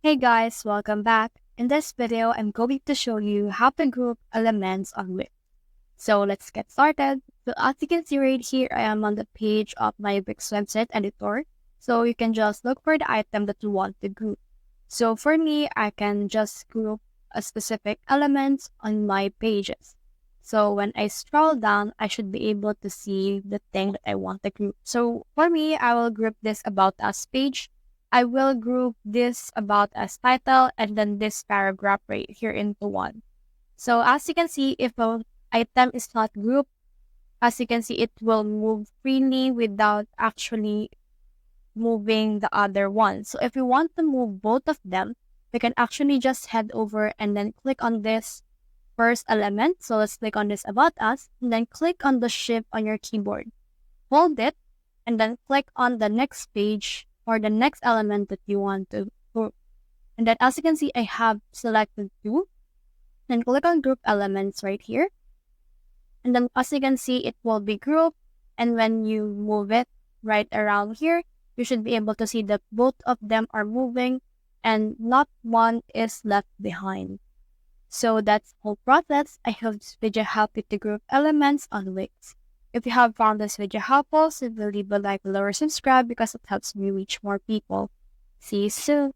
Hey guys, welcome back. In this video, I'm going to show you how to group elements on Wix. So let's get started. So as you can see right here, I am on the page of my Wix website editor. So you can just look for the item that you want to group. So for me, I can just group a specific element on my pages. So when I scroll down, I should be able to see the thing that I want to group. So for me, I will group this About Us page. I will group this About Us title and then this paragraph right here into one. So as you can see, if an item is not grouped, as you can see, it will move freely without actually moving the other one. So if you want to move both of them, we can actually just head over and then click on this first element. So let's click on this About Us and then click on the Shift on your keyboard. Hold it and then click on the next page or the next element that you want to group. And then as you can see, I have selected two. Then click on Group Elements right here. And then as you can see, it will be grouped. And when you move it right around here, you should be able to see that both of them are moving and not one is left behind. So that's the whole process. I hope this video helped you to group elements on Wix. If you have found this video helpful, simply leave a like below or subscribe because it helps me reach more people. See you soon.